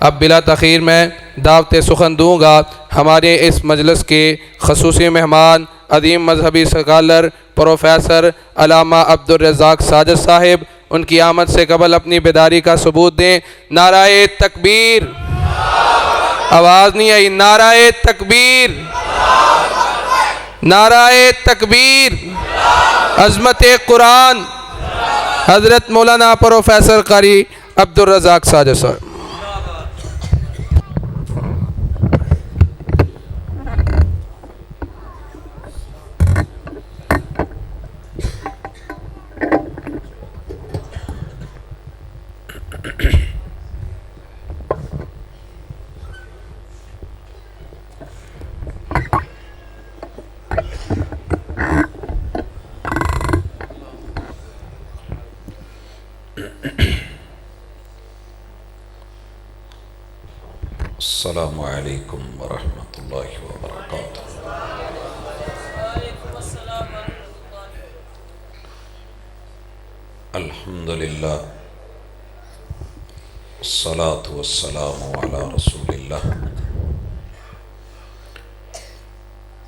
اب بلا تاخیر میں دعوت سخن دوں گا ہمارے اس مجلس کے خصوصی مہمان عظیم مذہبی اسکالر پروفیسر علامہ عبدالرزاق ساجد صاحب۔ ان کی آمد سے قبل اپنی بیداری کا ثبوت دیں۔ نعرہ تکبیر! آواز نہیں آئی، نعرہ تکبیر! نعرہ تکبیر! عظمت قرآن! حضرت مولانا پروفیسر قاری عبدالرزاق ساجد صاحب۔ السلام علیکم ورحمۃ اللہ وبرکاتہ۔ الحمد للہ الصلاۃ والسلام علی رسول اللہ۔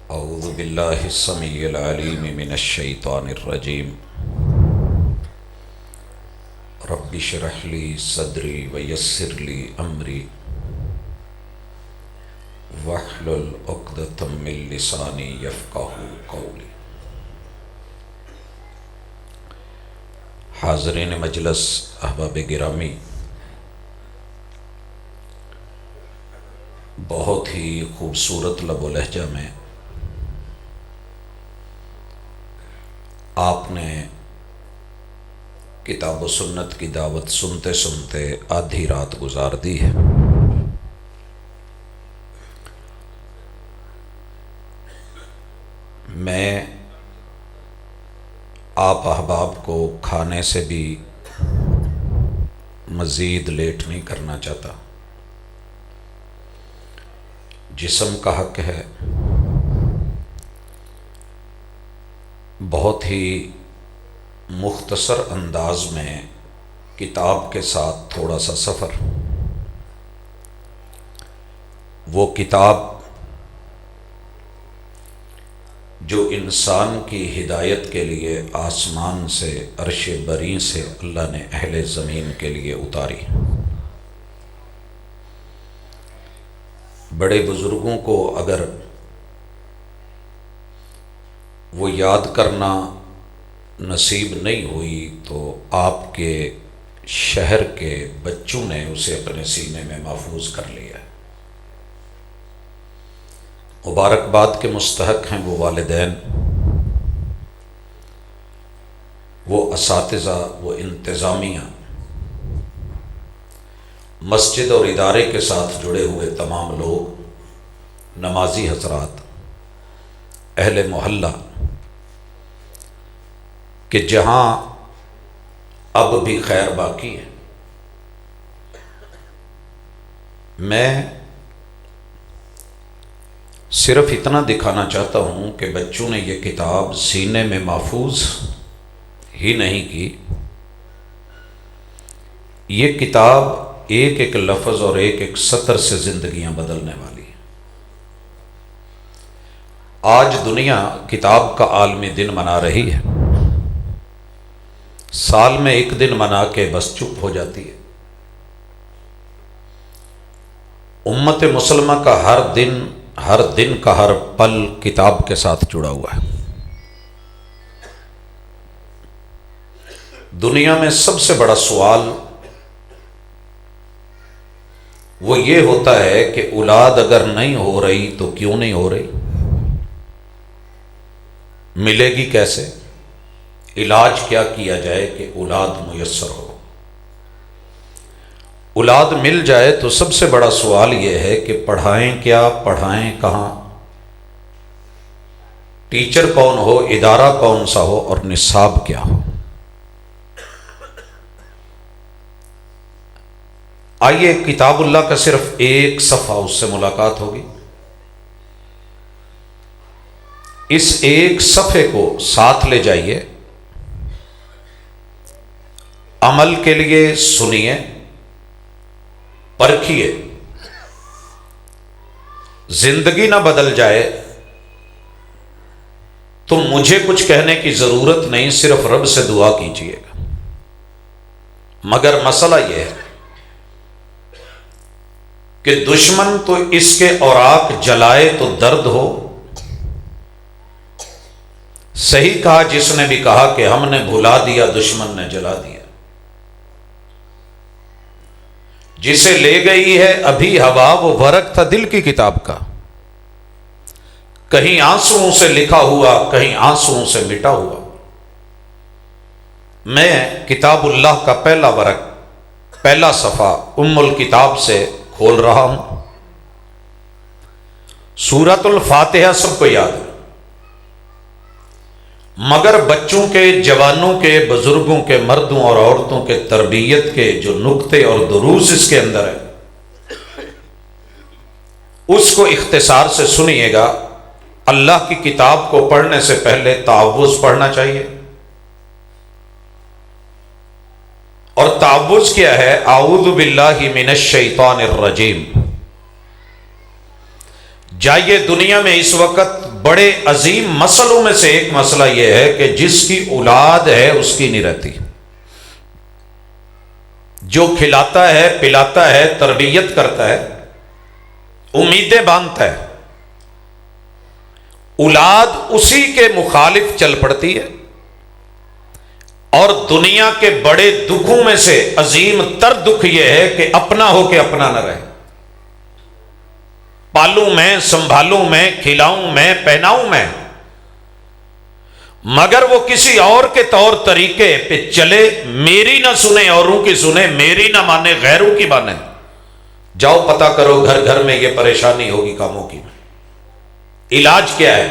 اعوذ باللہ السمیع العلیم من الشیطان الرجیم۔ رب اشرح لی صدری ویسر لی امری واحلل عقدۃ من لسانی یفقہوا قولی۔ حاضرین مجلس، احباب گرامی، بہت ہی خوبصورت لب و لہجہ میں آپ نے کتاب و سنت کی دعوت سنتے سنتے آدھی رات گزار دی ہے۔ میں آپ احباب کو کھانے سے بھی مزید لیٹ نہیں کرنا چاہتا۔ جسم کا حق ہے، بہت ہی مختصر انداز میں کتاب کے ساتھ تھوڑا سا سفر۔ وہ کتاب جو انسان کی ہدایت کے لیے آسمان سے، عرش بری سے اللہ نے اہل زمین کے لیے اتاری۔ بڑے بزرگوں کو اگر وہ یاد کرنا نصیب نہیں ہوئی تو آپ کے شہر کے بچوں نے اسے اپنے سینے میں محفوظ کر لیا ہے۔ مبارکباد کے مستحق ہیں وہ والدین، وہ اساتذہ، وہ انتظامیہ، مسجد اور ادارے کے ساتھ جڑے ہوئے تمام لوگ، نمازی حضرات، اہل محلہ، کہ جہاں اب بھی خیر باقی ہے۔ میں صرف اتنا دکھانا چاہتا ہوں کہ بچوں نے یہ کتاب سینے میں محفوظ ہی نہیں کی، یہ کتاب ایک ایک لفظ اور ایک ایک سطر سے زندگیاں بدلنے والی ہے۔ آج دنیا کتاب کا عالمی دن منا رہی ہے، سال میں ایک دن منا کے بس چپ ہو جاتی ہے۔ امت مسلمہ کا ہر دن کا ہر پل کتاب کے ساتھ جڑا ہوا ہے۔ دنیا میں سب سے بڑا سوال وہ یہ ہوتا ہے کہ اولاد اگر نہیں ہو رہی تو کیوں نہیں ہو رہی، ملے گی کیسے، علاج کیا کیا جائے کہ اولاد میسر ہو۔ اولاد مل جائے تو سب سے بڑا سوال یہ ہے کہ پڑھائیں کیا، پڑھائیں کہاں، ٹیچر کون ہو، ادارہ کون سا ہو، اور نصاب کیا ہو۔ آئیے کتاب اللہ کا صرف ایک صفحہ اس سے ملاقات ہوگی۔ اس ایک صفحے کو ساتھ لے جائیے، عمل کے لیے سنیے، پرکھیے، زندگی نہ بدل جائے تو مجھے کچھ کہنے کی ضرورت نہیں، صرف رب سے دعا کیجیے گا۔ مگر مسئلہ یہ ہے کہ دشمن تو اس کے اوراق جلائے تو درد ہو۔ صحیح کہا جس نے بھی کہا کہ ہم نے بھلا دیا، دشمن نے جلا دیا۔ جسے لے گئی ہے ابھی ہوا، وہ ورق تھا دل کی کتاب کا، کہیں آنسوؤں سے لکھا ہوا، کہیں آنسوؤں سے مٹا ہوا۔ میں کتاب اللہ کا پہلا ورق، پہلا صفحہ ام الکتاب سے کھول رہا ہوں۔ سورۃ الفاتحہ سب کو یاد ہے، مگر بچوں کے، جوانوں کے، بزرگوں کے، مردوں اور عورتوں کے تربیت کے جو نکتے اور دروس اس کے اندر ہے، اس کو اختصار سے سنیے گا۔ اللہ کی کتاب کو پڑھنے سے پہلے تعوذ پڑھنا چاہیے، اور تعوذ کیا ہے؟ اعوذ باللہ من الشیطان الرجیم۔ جائیے، دنیا میں اس وقت بڑے عظیم مسئلوں میں سے ایک مسئلہ یہ ہے کہ جس کی اولاد ہے اس کی نہیں رہتی، جو کھلاتا ہے، پلاتا ہے، تربیت کرتا ہے، امیدیں باندھتا ہے، اولاد اسی کے مخالف چل پڑتی ہے۔ اور دنیا کے بڑے دکھوں میں سے عظیم تر دکھ یہ ہے کہ اپنا ہو کے اپنا نہ رہے۔ پالوں میں، سنبھالوں میں، کھلاؤں میں، پہناؤں میں، مگر وہ کسی اور کے طور طریقے پہ چلے، میری نہ سنے اوروں کی سنے، میری نہ مانے غیروں کی مانے۔ جاؤ پتہ کرو، گھر گھر میں یہ پریشانی ہوگی کاموں کی۔ علاج کیا ہے؟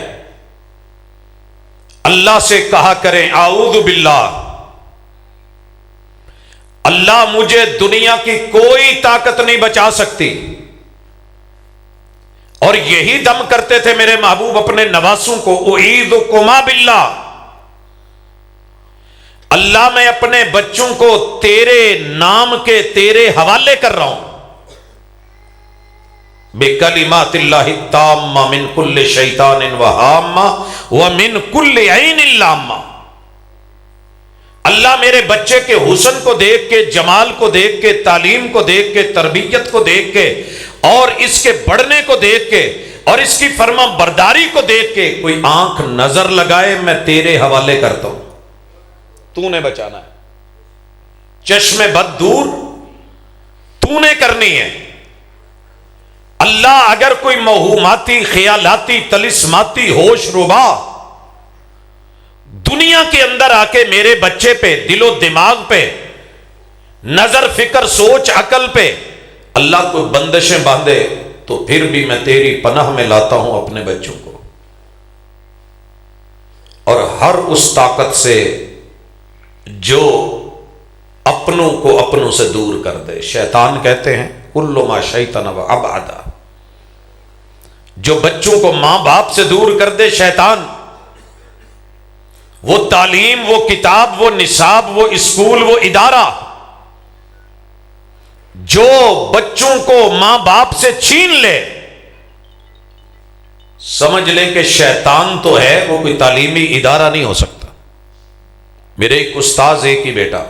اللہ سے کہا کریں اعوذ باللہ، اللہ مجھے دنیا کی کوئی طاقت نہیں بچا سکتی۔ اور یہی دم کرتے تھے میرے محبوب اپنے نواسوں کو، اعیذکما باللہ، اللہ میں اپنے بچوں کو تیرے نام کے، تیرے حوالے کر رہا ہوں۔ بکلمات اللہ التامہ من کل شیطان وہامہ ومن کل عین لامہ۔ اللہ میرے بچے کے حسن کو دیکھ کے، جمال کو دیکھ کے، تعلیم کو دیکھ کے، تربیت کو دیکھ کے، اور اس کے بڑھنے کو دیکھ کے، اور اس کی فرما برداری کو دیکھ کے کوئی آنکھ نظر لگائے، میں تیرے حوالے کرتا ہوں، تو نے بچانا ہے۔ چشم بد دور تو نے کرنی ہے۔ اللہ اگر کوئی موہوماتی، خیالاتی، طلسماتی، ہوش ربا دنیا کے اندر آ کے میرے بچے پہ، دل و دماغ پہ، نظر، فکر، سوچ، عقل پہ اللہ کو بندشیں باندھے، تو پھر بھی میں تیری پناہ میں لاتا ہوں اپنے بچوں کو، اور ہر اس طاقت سے جو اپنوں کو اپنوں سے دور کر دے۔ شیطان کہتے ہیں کل ما شیطن و ابعد، جو بچوں کو ماں باپ سے دور کر دے شیطان، وہ تعلیم، وہ کتاب، وہ نصاب، وہ اسکول، وہ ادارہ جو بچوں کو ماں باپ سے چھین لے، سمجھ لیں کہ شیطان تو ہے، وہ کوئی تعلیمی ادارہ نہیں ہو سکتا۔ میرے ایک استاذ، ایک ہی بیٹا،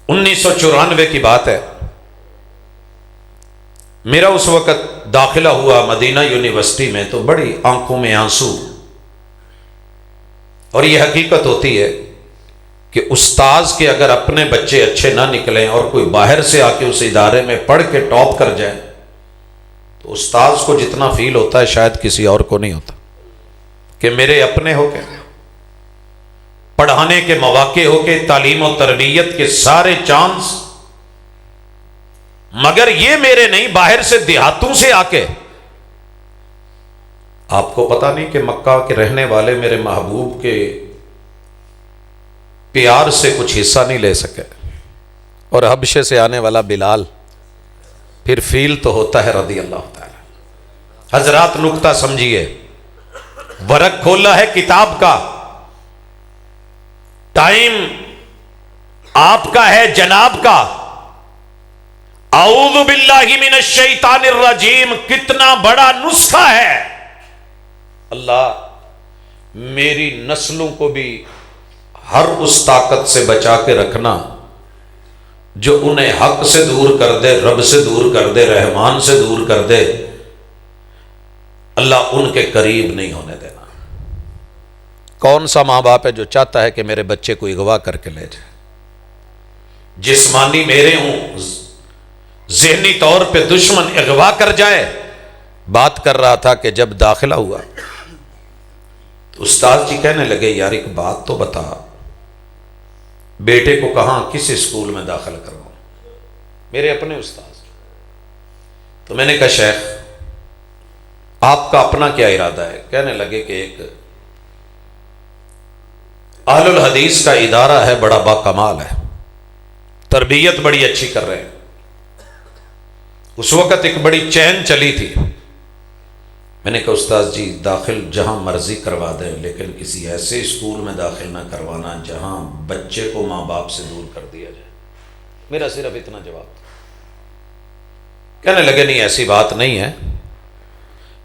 1994 کی بات ہے، میرا اس وقت داخلہ ہوا مدینہ یونیورسٹی میں، تو بڑی آنکھوں میں آنسو، اور یہ حقیقت ہوتی ہے کہ استاذ کے اگر اپنے بچے اچھے نہ نکلیں اور کوئی باہر سے آ کے اس ادارے میں پڑھ کے ٹاپ کر جائے، تو استاذ کو جتنا فیل ہوتا ہے شاید کسی اور کو نہیں ہوتا، کہ میرے اپنے ہو کے، پڑھانے کے مواقع ہو کے، تعلیم و تربیت کے سارے چانس، مگر یہ میرے نہیں، باہر سے، دیہاتوں سے آ کے۔ آپ کو پتہ نہیں کہ مکہ کے رہنے والے میرے محبوب کے پیار سے کچھ حصہ نہیں لے سکے، اور حبشے سے آنے والا بلال، پھر فیل تو ہوتا ہے رضی اللہ تعالی۔ حضرات نکتہ سمجھیے، ورق کھولا ہے کتاب کا، ٹائم آپ کا ہے، جناب کا، اعوذ باللہ من الشیطان الرجیم کتنا بڑا نسخہ ہے. اللہ میری نسلوں کو بھی ہر اس طاقت سے بچا کے رکھنا جو انہیں حق سے دور کر دے، رب سے دور کر دے، رحمان سے دور کر دے. اللہ ان کے قریب نہیں ہونے دینا. کون سا ماں باپ ہے جو چاہتا ہے کہ میرے بچے کو اغوا کر کے لے جائے؟ جسمانی میرے ہوں، ذہنی طور پہ دشمن اغوا کر جائے. بات کر رہا تھا کہ جب داخلہ ہوا تو استاد جی کہنے لگے یار ایک بات تو بتا، بیٹے کو کہاں کس اسکول میں داخل کرواؤں؟ میرے اپنے استاد. تو میں نے کہا شیخ آپ کا اپنا کیا ارادہ ہے؟ کہنے لگے کہ ایک اہل الحدیث کا ادارہ ہے، بڑا با کمال ہے، تربیت بڑی اچھی کر رہے ہیں. اس وقت ایک بڑی چین چلی تھی. میں نے کہا استاد جی داخل جہاں مرضی کروا دیں لیکن کسی ایسے اسکول میں داخل نہ کروانا جہاں بچے کو ماں باپ سے دور کر دیا جائے. میرا صرف اتنا جواب تھا. کہنے لگے نہیں ایسی بات نہیں ہے.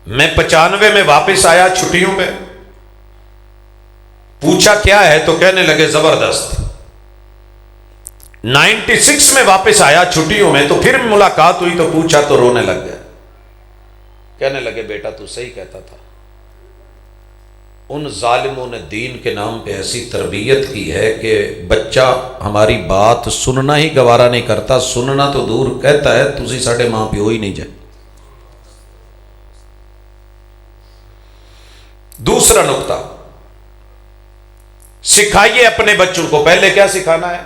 میں 95 میں واپس آیا چھٹیوں پہ، پوچھا کیا ہے تو کہنے لگے زبردست. 96 میں واپس آیا چھٹیوں میں تو پھر ملاقات ہوئی تو پوچھا تو رونے لگ گیا. کہنے لگے بیٹا تو صحیح کہتا تھا، ان ظالموں نے دین کے نام پہ ایسی تربیت کی ہے کہ بچہ ہماری بات سننا ہی گوارا نہیں کرتا، سننا تو دور کہتا ہے تسی ساڈے ماں پیو ہی نہیں جائے. دوسرا نقطہ، سکھائیے اپنے بچوں کو. پہلے کیا سکھانا ہے؟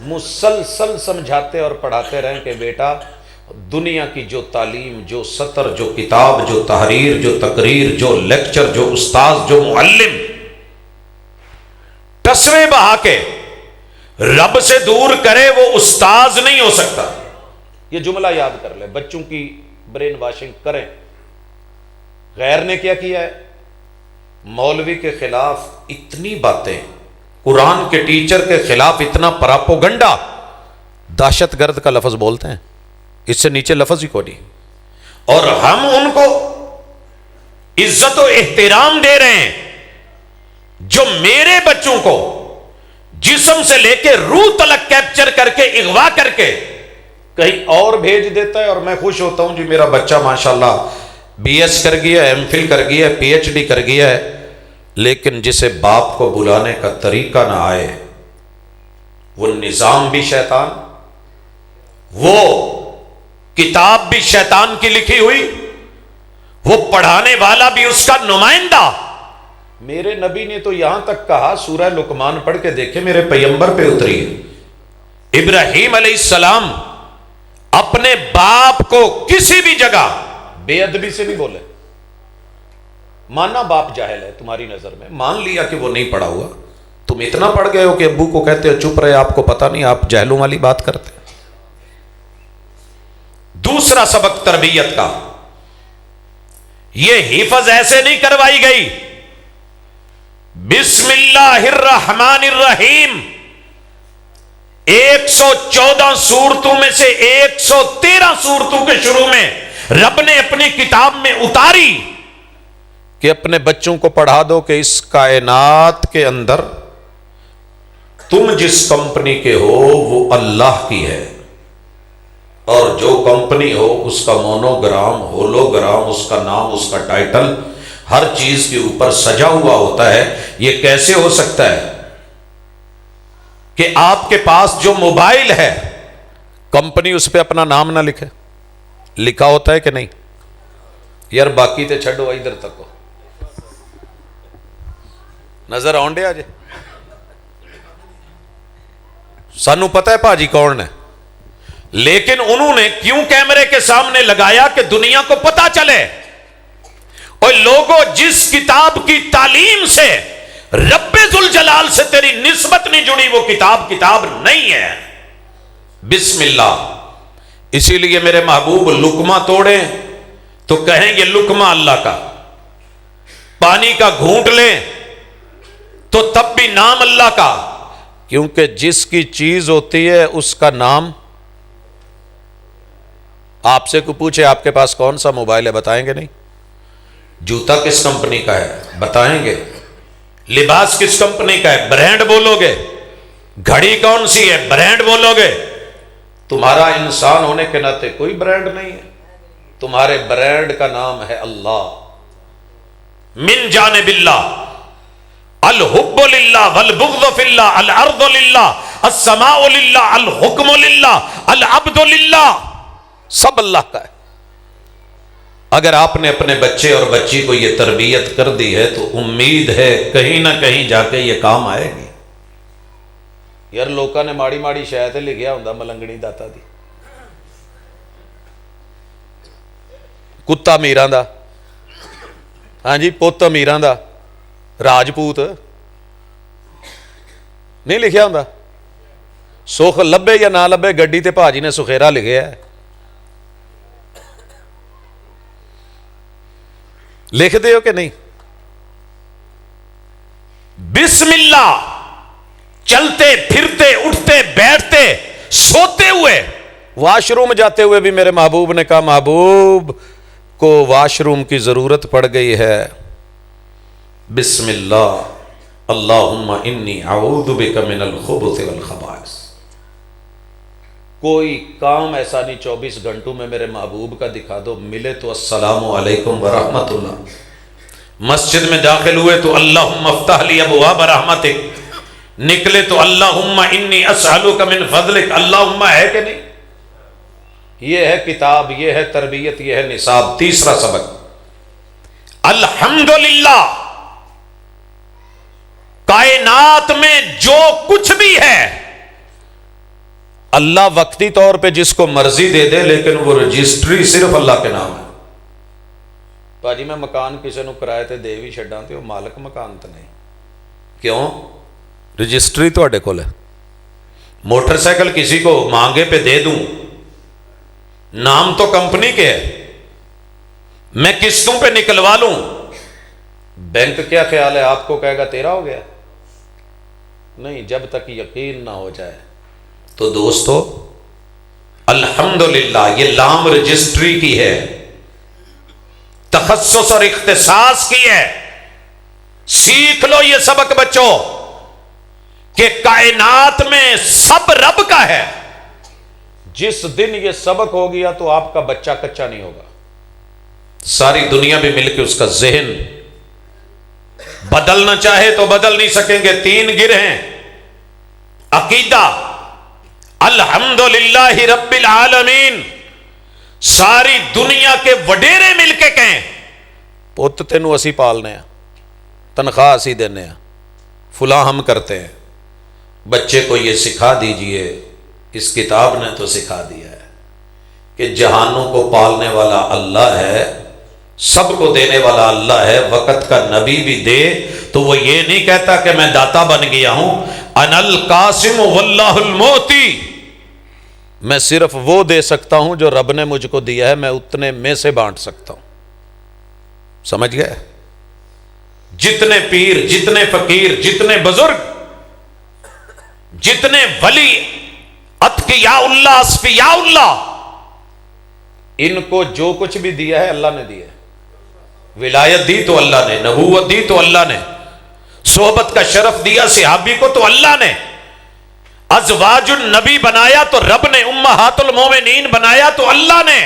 مسلسل سمجھاتے اور پڑھاتے رہیں کہ بیٹا دنیا کی جو تعلیم، جو سطر، جو کتاب، جو تحریر، جو تقریر، جو لیکچر، جو استاذ، جو معلم ٹسویں بہا کے رب سے دور کرے وہ استاذ نہیں ہو سکتا. یہ جملہ یاد کر لیں. بچوں کی برین واشنگ کریں. غیر نے کیا کیا ہے؟ مولوی کے خلاف اتنی باتیں، قرآن کے ٹیچر کے خلاف اتنا پراپوگنڈا. دہشت گرد کا لفظ بولتے ہیں، اس سے نیچے لفظ ہی کو نہیں. اور ہم ان کو عزت و احترام دے رہے ہیں. جو میرے بچوں کو جسم سے لے کے روح تلک کیپچر کر کے اغوا کر کے کہیں اور بھیج دیتا ہے اور میں خوش ہوتا ہوں جی میرا بچہ ماشاءاللہ بی ایس کر گیا ہے، ایم فل کر گیا ہے، پی ایچ ڈی کر گیا ہے. لیکن جسے باپ کو بلانے کا طریقہ نہ آئے، وہ نظام بھی شیطان، وہ کتاب بھی شیطان کی لکھی ہوئی، وہ پڑھانے والا بھی اس کا نمائندہ. میرے نبی نے تو یہاں تک کہا، سورہ لقمان پڑھ کے دیکھے میرے پیغمبر پہ اتری ہے. ابراہیم علیہ السلام اپنے باپ کو کسی بھی جگہ بے ادبی سے نہیں بولے. مانا باپ جاہل ہے تمہاری نظر میں، مان لیا کہ وہ نہیں پڑھا ہوا، تم اتنا پڑھ گئے ہو کہ ابو کو کہتے ہو چپ رہے، آپ کو پتہ نہیں، آپ جہلوں والی بات کرتے. دوسرا سبق تربیت کا، یہ حفظ ایسے نہیں کروائی گئی. بسم اللہ الرحمن الرحیم 114 سورتوں میں سے 113 سورتوں کے شروع میں رب نے اپنی کتاب میں اتاری کہ اپنے بچوں کو پڑھا دو کہ اس کائنات کے اندر تم جس کمپنی کے ہو وہ اللہ کی ہے، اور جو کمپنی ہو اس کا مونوگرام، ہولوگرام، اس کا نام، اس کا ٹائٹل ہر چیز کے اوپر سجا ہوا ہوتا ہے. یہ کیسے ہو سکتا ہے کہ آپ کے پاس جو موبائل ہے کمپنی اس پہ اپنا نام نہ لکھے؟ لکھا ہوتا ہے کہ نہیں؟ یار باقی تے چھڈو، ادھر تک ہو نظر آن ڈے. آج سانو پتہ ہے پاجی کون ہے، لیکن انہوں نے کیوں کیمرے کے سامنے لگایا کہ دنیا کو پتا چلے اور لوگوں جس کتاب کی تعلیم سے رب ذوالجلال سے تیری نسبت نہیں جڑی وہ کتاب نہیں ہے. بسم اللہ. اسی لیے میرے محبوب لقمہ توڑیں تو کہیں یہ لقمہ اللہ کا، پانی کا گھونٹ لیں تو تب بھی نام اللہ کا، کیونکہ جس کی چیز ہوتی ہے اس کا نام آپ سے کوئی پوچھے آپ کے پاس کون سا موبائل ہے، بتائیں گے نہیں؟ جوتا کس کمپنی کا ہے، بتائیں گے؟ لباس کس کمپنی کا ہے، برانڈ بولو گے؟ گھڑی کون سی ہے، برانڈ بولو گے؟ تمہارا انسان ہونے کے ناطے کوئی برانڈ نہیں ہے، تمہارے برانڈ کا نام ہے اللہ۔ من جانب اللہ، الحب للہ والبغض فی اللہ، الارض للہ، السماء للہ، الحکم للہ، العبد للہ، سب اللہ کا ہے۔ اگر آپ نے اپنے بچے اور بچی کو یہ تربیت کر دی ہے تو امید ہے کہیں نہ کہیں جا کے یہ کام آئے گی۔ یار لوکاں نے ماڑی ماڑی شاید لکھیا ہوندا ملنگنی داتا دی، کتا امیراں دا، ہاں جی پت امیراں دا، راجپوت نہیں لکھیا ہوندا؟ سکھ لبے یا نہ لبے گڈی تے بھاجی نے سخیرا لکھیا ہے، لکھ دے ہو کہ نہیں؟ بسم اللہ، چلتے پھرتے اٹھتے بیٹھتے سوتے ہوئے، واش روم جاتے ہوئے بھی میرے محبوب نے کہا محبوب کو واش روم کی ضرورت پڑ گئی ہے، بسم اللہ اللہم انی اعوذ بک من الخبث والخبائث۔ کوئی کام ایسا نہیں 24 گھنٹوں میں میرے محبوب کا دکھا دو، ملے تو السلام علیکم ورحمت اللہ، مسجد میں داخل ہوئے تو اللہم افتح لی ابواب رحمتک، نکلے تو اللہم انی اسألک من فضلک، اللہم ہے کہ نہیں؟ یہ ہے کتاب، یہ ہے تربیت، یہ ہے نصاب۔ تیسرا سبق الحمدللہ، کائنات میں جو کچھ بھی ہے اللہ وقتی طور پہ جس کو مرضی دے دے، لیکن وہ رجسٹری صرف اللہ کے نام ہے۔ باجی میں مکان کسی نو کرائے تے دے بھی چھڈاں تے وہ مالک مکان تے نہیں، کیوں؟ رجسٹری تواڈے کول ہے۔ موٹر سائیکل کسی کو مانگے پہ دے دوں، نام تو کمپنی کے ہے، میں قسطوں پہ نکلوا لوں، بینک کیا خیال ہے آپ کو کہے گا تیرا ہو گیا؟ نہیں، جب تک یقین نہ ہو جائے۔ تو دوستو الحمدللہ یہ لام رجسٹری کی ہے، تخصص اور اختصاص کی ہے۔ سیکھ لو یہ سبق بچوں کہ کائنات میں سب رب کا ہے۔ جس دن یہ سبق ہو گیا تو آپ کا بچہ کچا نہیں ہوگا، ساری دنیا بھی مل کے اس کا ذہن بدلنا چاہے تو بدل نہیں سکیں گے۔ تین گر ہیں، عقیدہ الحمدللہ رب العالمین، ساری دنیا کے وڈیرے مل کے کہیں پت تینوں اسی پالنے ہیں، تنخواہ اسی دینے ہیں، فلاں ہم کرتے ہیں۔ بچے کو یہ سکھا دیجئے، اس کتاب نے تو سکھا دیا ہے کہ جہانوں کو پالنے والا اللہ ہے، سب کو دینے والا اللہ ہے، وقت کا نبی بھی دے تو وہ یہ نہیں کہتا کہ میں داتا بن گیا ہوں، انا القاسم واللہ المعطی، میں صرف وہ دے سکتا ہوں جو رب نے مجھ کو دیا ہے، میں اتنے میں سے بانٹ سکتا ہوں۔ سمجھ گئے؟ جتنے پیر، جتنے فقیر، جتنے بزرگ، جتنے ولی، اتقیاء اللہ، اصفیاء اللہ، ان کو جو کچھ بھی دیا ہے اللہ نے دیا ہے۔ ولایت دی تو اللہ نے، نبوت دی تو اللہ نے، صحبت کا شرف دیا صحابی کو تو اللہ نے، ازواج النبی بنایا تو رب نے، امہات المومنین بنایا تو اللہ نے۔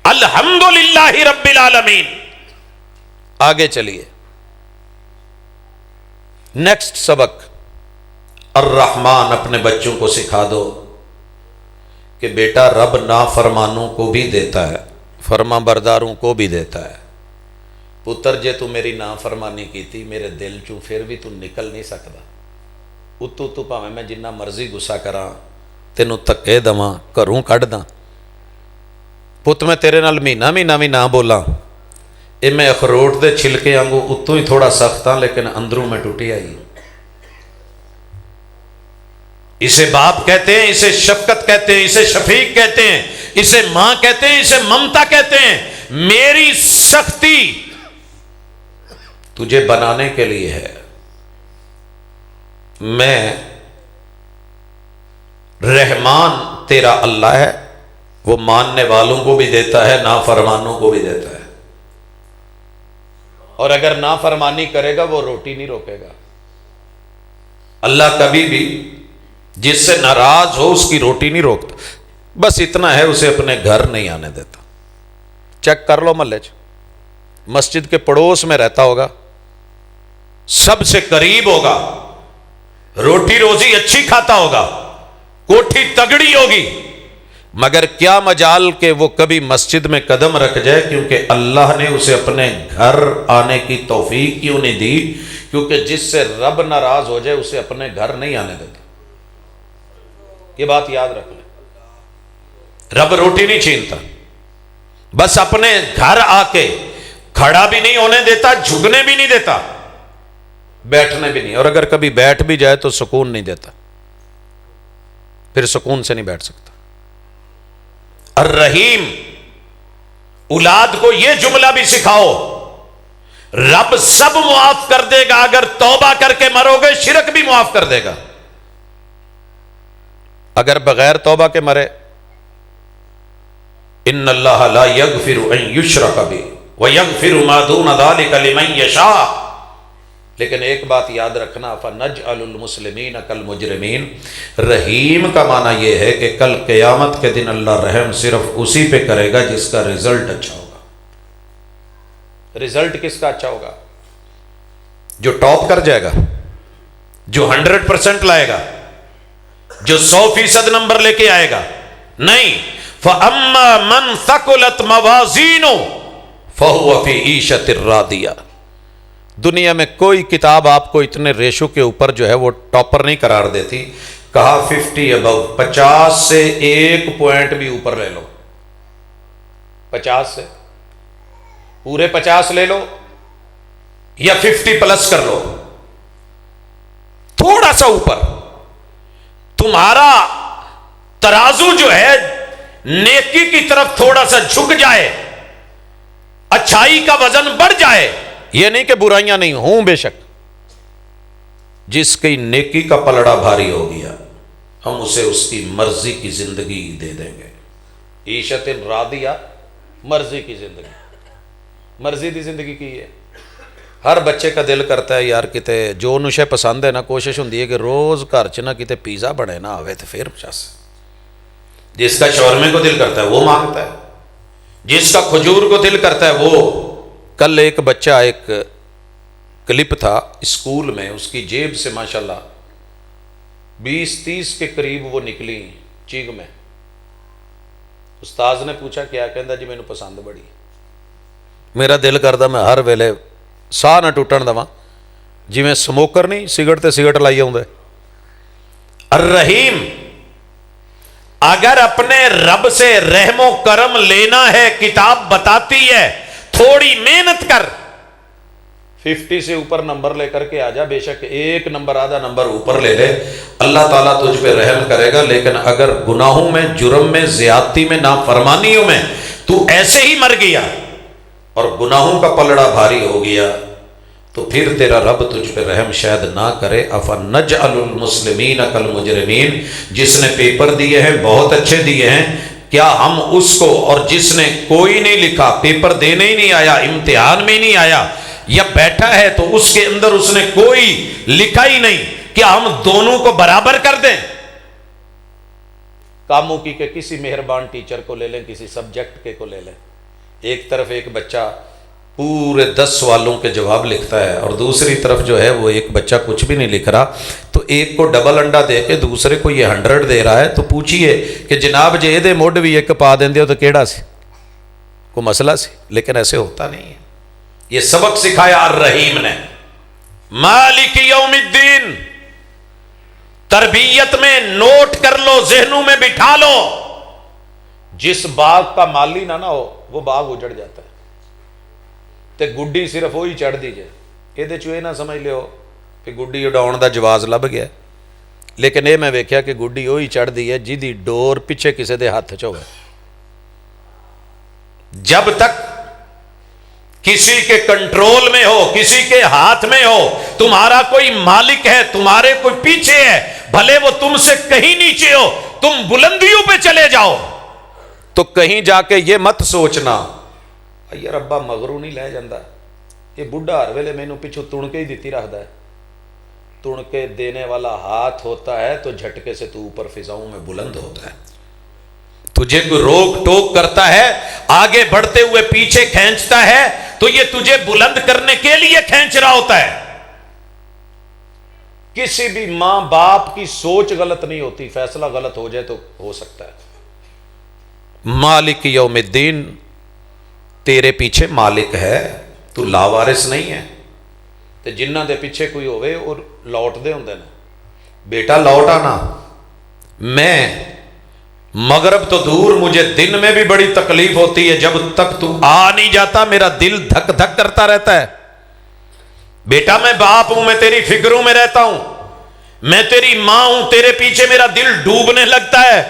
الحمدللہ رب العالمین۔ آگے چلیے، نیکسٹ سبق الرحمن۔ اپنے بچوں کو سکھا دو کہ بیٹا رب نافرمانوں کو بھی دیتا ہے، فرما برداروں کو بھی دیتا ہے۔ پتر جے تو میری نافرمانی کیتی میرے دل چوں پھر بھی تو نکل نہیں سکتا، اتو تو پاویں میں جنہ مرضی گسا کراں، تینوں تکے دواں، گھروں کڈ داں، پت میں تیرے نال مہینہ مہینہ بھی نہ بولاں، اے میں اخروٹ دے چھلکے آنگوں اتوں ہی تھوڑا سخت ہاں لیکن اندروں میں ٹوٹی آئی۔ اسے باپ کہتے ہیں، اسے شفقت کہتے ہیں، اسے شفیق کہتے ہیں، اسے ماں کہتے ہیں، اسے ممتا کہتے ہیں۔ میری سختی تجھے بنانے کے لیے ہے، میں رحمان تیرا اللہ ہے، وہ ماننے والوں کو بھی دیتا ہے، نافرمانوں کو بھی دیتا ہے، اور اگر نافرمانی کرے گا وہ روٹی نہیں روکے گا۔ اللہ کبھی بھی جس سے ناراض ہو اس کی روٹی نہیں روکتا، بس اتنا ہے اسے اپنے گھر نہیں آنے دیتا۔ چیک کر لو محلے مسجد کے پڑوس میں رہتا ہوگا، سب سے قریب ہوگا، روٹی روزی اچھی کھاتا ہوگا، کوٹھی تگڑی ہوگی، مگر کیا مجال کہ وہ کبھی مسجد میں قدم رکھ جائے، کیونکہ اللہ نے اسے اپنے گھر آنے کی توفیق کیوں نہیں دی؟ کیونکہ جس سے رب ناراض ہو جائے اسے اپنے گھر نہیں آنے دیتا۔ یہ بات یاد رکھ لیں، رب روٹی نہیں چھینتا، بس اپنے گھر آ کے کھڑا بھی نہیں ہونے دیتا، جھکنے بھی نہیں دیتا، بیٹھنے بھی نہیں، اور اگر کبھی بیٹھ بھی جائے تو سکون نہیں دیتا، پھر سکون سے نہیں بیٹھ سکتا۔ الرحیم، اولاد کو یہ جملہ بھی سکھاؤ، رب سب معاف کر دے گا، اگر توبہ کر کے مرو گے شرک بھی معاف کر دے گا، اگر بغیر توبہ کے مرے ان اللہ لا یغفر ان یشرک بہ ویغفر ما دون ذلک لمن یشاء۔ لیکن ایک بات یاد رکھنا، فنجعل المسلمین کالمجرمین، رحیم کا معنی یہ ہے کہ کل قیامت کے دن اللہ رحم صرف اسی پہ کرے گا جس کا رزلٹ اچھا ہوگا۔ رزلٹ کس کا اچھا ہوگا؟ جو ٹاپ کر جائے گا، جو 100% لائے گا، جو 100% نمبر لے کے آئے گا، نہیں۔ فَأَمَّا مَنْ ثَقُلَتْ مَوَازِينُهُ فَهُوَ فِي عِيشَةٍ رَاضِيَةٍ۔ دنیا میں کوئی کتاب آپ کو اتنے ریشو کے اوپر جو ہے وہ ٹاپر نہیں قرار دیتی، کہا 50 ابو، 50 سے ایک پوائنٹ بھی اوپر لے لو، 50 سے پورے 50 لے لو یا 50 پلس کر لو، تھوڑا سا اوپر تمہارا ترازو جو ہے نیکی کی طرف تھوڑا سا جھک جائے، اچھائی کا وزن بڑھ جائے، یہ نہیں کہ برائیاں نہیں ہوں، بے شک، جس کی نیکی کا پلڑا بھاری ہو گیا ہم اسے اس کی مرضی کی زندگی دے دیں گے۔ عیشت راضیہ، مرضی کی زندگی، مرضی دی زندگی کی ہے۔ ہر بچے کا دل کرتا ہے یار کتے جو نشے پسند ہے نا، کوشش ہوندی ہے کہ روز گھر چ نہ کتے پیزا بنے نہ آوے تو پھر 50۔ جس کا شورمے کو دل کرتا ہے وہ مانگتا ہے، جس کا کھجور کو دل کرتا ہے وہ۔ کل ایک بچہ، ایک کلپ تھا اسکول میں، اس کی جیب سے ماشاءاللہ 20-30 کے قریب وہ نکلی چیگ میں۔ استاذ نے پوچھا کیا؟ کہندا جی مینوں پسند بڑی، میرا دل کردا میں ہر ویلے ساہ نہ ٹوٹن دواں، جی میں سموکر نہیں سگرٹ تے سگرٹ لائی آؤں دے۔ الرحیم، اگر اپنے رب سے رحم و کرم لینا ہے، کتاب بتاتی ہے تھوڑی محنت کر، 50 سے اوپر نمبر لے کر کے آ جا، بے شک ایک نمبر آدھا نمبر اوپر لے لے، اللہ تعالیٰ تجھ پہ رحم کرے گا۔ لیکن اگر گناہوں میں، جرم میں، زیادتی میں، نافرمانیوں میں تو ایسے ہی مر گیا اور گناہوں کا پلڑا بھاری ہو گیا تو پھر تیرا رب تجھ پہ رحم شاید نہ کرے۔ افنجعل المسلمین کالمجرمین، جس نے پیپر دیے ہیں بہت اچھے دیے ہیں، کیا ہم اس کو، اور جس نے کوئی نہیں لکھا، پیپر دینے ہی نہیں آیا، امتحان میں نہیں آیا، یا بیٹھا ہے تو اس کے اندر اس نے کوئی لکھا ہی نہیں، کیا ہم دونوں کو برابر کر دیں؟ کاموں کی کہ کسی مہربان ٹیچر کو لے لیں، کسی سبجیکٹ کے کو لے لیں، ایک طرف ایک بچہ پورے 10 سوالوں کے جواب لکھتا ہے اور دوسری طرف جو ہے وہ ایک بچہ کچھ بھی نہیں لکھ رہا، تو ایک کو ڈبل انڈا دے کے دوسرے کو یہ 100 دے رہا ہے، تو پوچھئے کہ جناب جے دے موڈ بھی ایک پا دیں دے تو کیڑا سی، کوئی مسئلہ سی، لیکن ایسے ہوتا نہیں ہے۔ یہ سبق سکھایا الرحیم نے۔ مالک یوم الدین، تربیت میں نوٹ کر لو، ذہنوں میں بٹھا لو، جس باغ کا مالی نہ ہو وہ باغ اجڑ جاتا ہے، تے گڈی صرف وہی چڑھ دی جائے، یہ چوئے نہ سمجھ لو کہ گڈی اڈاؤن دا جواز لب گیا، لیکن یہ میں ویکھیا کہ گڈی وہی چڑھ دی ہے جی دی ڈور پیچھے کسی دے ہاتھ چ ہوئے۔ جب تک کسی کے کنٹرول میں ہو، کسی کے ہاتھ میں ہو، تمہارا کوئی مالک ہے، تمہارے کوئی پیچھے ہے، بھلے وہ تم سے کہیں نیچے ہو، تم بلندیوں پہ چلے جاؤ، تو کہیں جا کے یہ مت سوچنا یار ابا مگروں نہیں لے جاندہ، یہ بڈھا ہر ویلے مینوں پیچھو تڑکے ہی دیتی رکھدا ہے۔ تڑکے دینے والا ہاتھ ہوتا ہے تو جھٹکے سے تو اوپر فضاؤں میں بلند ہوتا ہے۔ تجھے کوئی روک ٹوک کرتا ہے، آگے بڑھتے ہوئے پیچھے کھینچتا ہے، تو یہ تجھے بلند کرنے کے لیے کھینچ رہا ہوتا ہے۔ کسی بھی ماں باپ کی سوچ غلط نہیں ہوتی، فیصلہ غلط ہو جائے تو ہو سکتا ہے۔ مالک یوم الدین تیرے پیچھے مالک ہے، تو لاوارث نہیں ہے۔ تو جنہ دے پیچھے کوئی ہوئے اور لوٹ دے ہوندے نا، بیٹا لوٹ آنا، میں مغرب تو دور، مجھے دن میں بھی بڑی تکلیف ہوتی ہے، جب تک تو آ نہیں جاتا میرا دل دھک دھک کرتا رہتا ہے۔ بیٹا میں باپ ہوں، میں تیری فکروں میں رہتا ہوں، میں تیری ماں ہوں، تیرے پیچھے میرا دل ڈوبنے لگتا ہے۔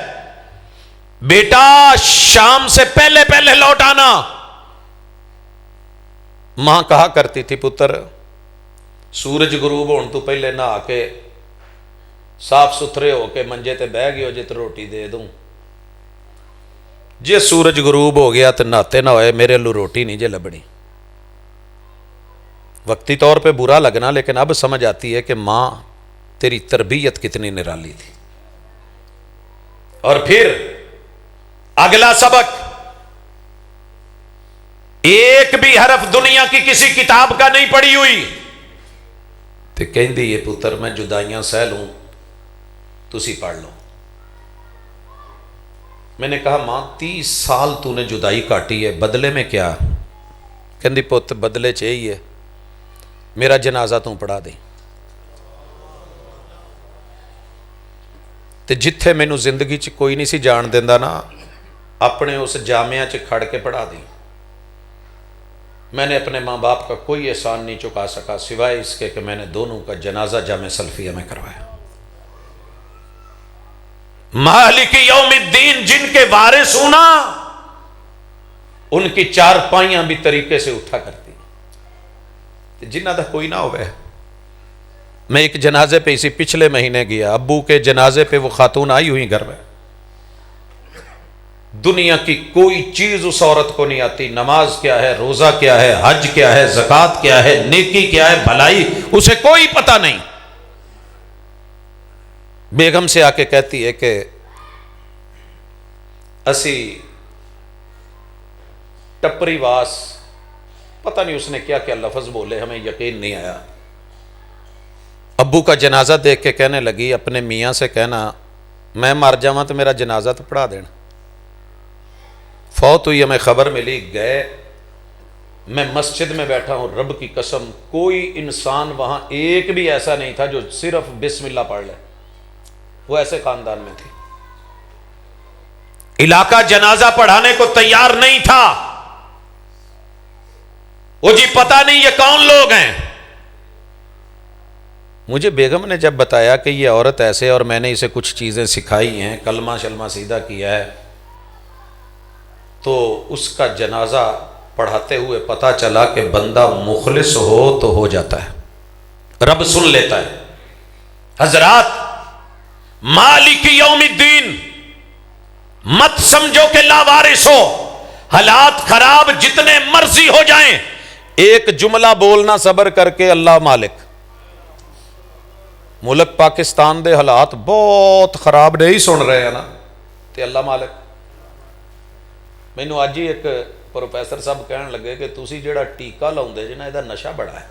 بیٹا شام سے پہلے پہلے لوٹ آنا۔ ماں کہا کرتی تھی پتر سورج غروب ہونے تو پہلے نہا کے صاف ستھرے ہو کے منجے تے بہ گئے ہو جے تو روٹی دے دوں، جے سورج غروب ہو گیا تو نہاتے نہ ہوئے میرے لو روٹی نہیں جے لبنی۔ وقتی طور پہ برا لگنا، لیکن اب سمجھ آتی ہے کہ ماں تیری تربیت کتنی نرالی تھی۔ اور پھر اگلا سبق، ایک بھی حرف دنیا کی کسی کتاب کا نہیں پڑھی ہوئی، تو کہندی یہ پتر میں جدائیاں سہ لوں، تسی پڑھ لو۔ میں نے کہا ماں 30 سال تو نے جدائی کاٹی ہے، بدلے میں کیا؟ کہندی پت بدلے چاہیے میرا جنازہ تو پڑھا دیں۔ تے جتھے مینوں زندگی چ کوئی نہیں سی جان دیندا نا، اپنے اس جامعہ چ کھڑ کے پڑھا دیں۔ میں نے اپنے ماں باپ کا کوئی احسان نہیں چکا سکا سوائے اس کے کہ میں نے دونوں کا جنازہ جامع سلفیہ میں کروایا۔ مالک یوم الدین جن کے وارث ہونا، ان کی چارپائیاں بھی طریقے سے اٹھا کرتی، جنہ دا کوئی نہ ہوئے۔ میں ایک جنازے پہ اسی پچھلے مہینے گیا، ابو کے جنازے پہ وہ خاتون آئی ہوئی گھر میں، دنیا کی کوئی چیز اس عورت کو نہیں آتی، نماز کیا ہے، روزہ کیا ہے، حج کیا ہے، زکوٰۃ کیا ہے، نیکی کیا ہے، بھلائی اسے کوئی پتہ نہیں۔ بیگم سے آ کے کہتی ہے کہ اسی ٹپری واس، پتہ نہیں اس نے کیا کیا لفظ بولے، ہمیں یقین نہیں آیا۔ ابو کا جنازہ دیکھ کے کہنے لگی اپنے میاں سے کہنا میں مر جاواں تو میرا جنازہ تو پڑھا دینا۔ فوت ہوئی، ہمیں خبر ملی، گئے، میں مسجد میں بیٹھا ہوں، رب کی قسم کوئی انسان وہاں ایک بھی ایسا نہیں تھا جو صرف بسم اللہ پڑھ لے، وہ ایسے خاندان میں تھی۔ علاقہ جنازہ پڑھانے کو تیار نہیں تھا، وہ جی پتہ نہیں یہ کون لوگ ہیں۔ مجھے بیگم نے جب بتایا کہ یہ عورت ایسے، اور میں نے اسے کچھ چیزیں سکھائی ہیں، کلمہ شلمہ سیدھا کیا ہے، تو اس کا جنازہ پڑھاتے ہوئے پتہ چلا کہ بندہ مخلص ہو تو ہو جاتا ہے، رب سن لیتا ہے۔ حضرات مالک یوم الدین مت سمجھو کہ لاوارث ہو، حالات خراب جتنے مرضی ہو جائیں، ایک جملہ بولنا صبر کر کے اللہ مالک۔ ملک پاکستان دے حالات بہت خراب نہیں سن رہے ہیں نا، تے اللہ مالک۔ مینوں اج ہی ایک پروفیسر صاحب کہن لگے کہ تسی جڑا ٹیکا لاؤندے جے نا، ਇਹਦਾ نشہ بڑا ہے،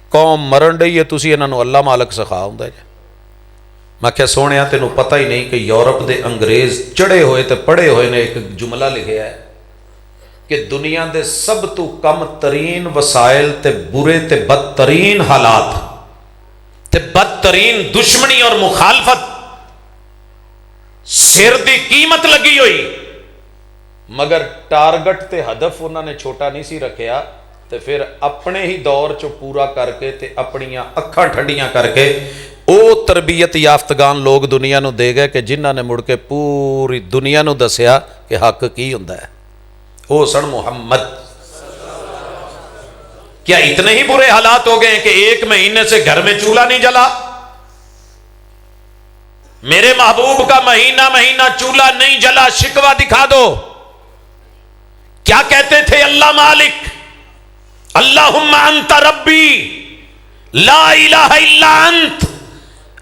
قوم مرن ڈئی ہے، تسی انہاں نوں اللہ مالک سکھا ہوندا جے۔ میں کہا سونیا تینوں پتہ ہی نہیں کہ یورپ دے انگریز چڑھے ہوئے تے پڑھے ہوئے نے ایک جملہ لکھیا ہے کہ دنیا دے سب تو کم ترین وسائل تے برے تے بدترین حالات تے بدترین دشمنی اور مخالفت سر دی قیمت لگی ہوئی، مگر ٹارگٹ تے ہدف انہوں نے چھوٹا نہیں سی رکھیا، تے پھر اپنے ہی دور چو پورا کر کے تے اپنیاں اکھاں ٹھنڈیاں کر کے او تربیت یافتگان لوگ دنیا نو دے گئے کہ جنہاں نے مڑ کے پوری دنیا نو دسیا کہ حق کی ہوندا ہے۔ او سن محمد۔ کیا اتنے ہی برے حالات ہو گئے ہیں کہ ایک مہینے سے گھر میں چولہا نہیں جلا؟ میرے محبوب کا مہینہ مہینہ چولہا نہیں جلا، شکوہ دکھا دو. کیا کہتے تھے؟ اللہ مالک، اللہم انت ربی لا الہ الا انت.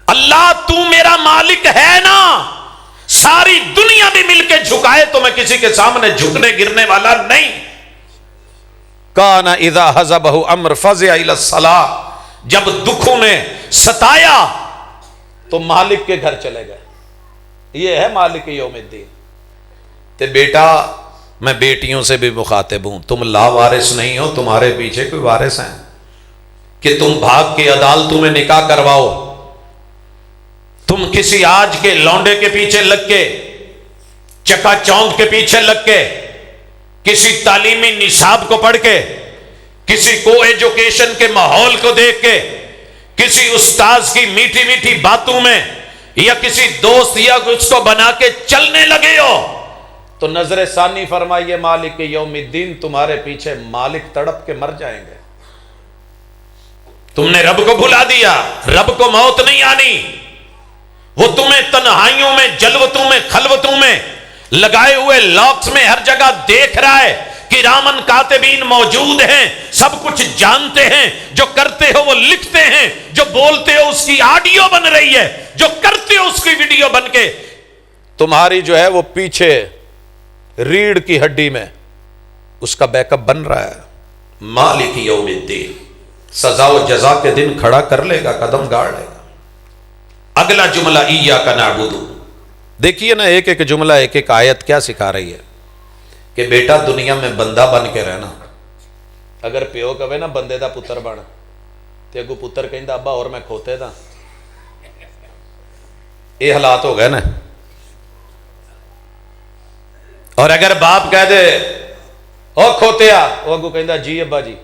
اللہ تو میرا مالک ہے نا، ساری دنیا بھی مل کے جھکائے تو میں کسی کے سامنے جھکنے گرنے والا نہیں. کان اذا حزبہ امر فزع الی الصلاۃ. جب دکھوں نے ستایا تو مالک کے گھر چلے گئے. یہ ہے مالک یوم الدین. تے بیٹا میں بیٹیوں سے بھی مخاطب ہوں، تم لا وارث نہیں ہو، تمہارے پیچھے کوئی وارث ہیں کہ تم بھاگ کے عدالتوں میں نکاح کرواؤ. تم کسی آج کے لونڈے کے پیچھے لگ کے، چکا چوند کے پیچھے لگ کے، کسی تعلیمی نصاب کو پڑھ کے، کسی کو ایجوکیشن کے ماحول کو دیکھ کے، کسی استاذ کی میٹھی میٹھی باتوں میں، یا کسی دوست یا اس کو بنا کے چلنے لگے ہو تو نظر ثانی فرمائیے مالک یوم الدین تمہارے پیچھے مالک تڑپ کے مر جائیں گے. تم نے رب کو بھلا دیا. رب کو موت نہیں آنی. وہ تمہیں تنہائیوں میں، جلوتوں میں، خلوتوں میں لگائے ہوئے لاکس میں ہر جگہ دیکھ رہا ہے. کرامن کاتبین موجود ہیں، سب کچھ جانتے ہیں. جو کرتے ہو وہ لکھتے ہیں، جو بولتے ہو اس کی آڈیو بن رہی ہے، جو کرتے ہو اس کی ویڈیو بن کے تمہاری جو ہے وہ پیچھے ریڑھ کی ہڈی میں اس کا بیک اپ بن رہا ہے. مالک یوم الدین، سزا و جزا کے دن کھڑا کر لے گا، قدم گاڑ لے گا. اگلا جملہ ایاک نعبد. دیکھیے نا ایک ایک جملہ، ایک ایک آیت کیا سکھا رہی ہے کہ بیٹا دنیا میں بندہ بن کے رہنا. اگر پیو کہے نا بندے دا پتر بن، تے اگو پتر کہندا ابا اور میں کھوتے دا. یہ حالات ہو گئے نا. اور اگر باپ کہہ دے او کھوتیا، وہ اگو کہندا جی ابا جی.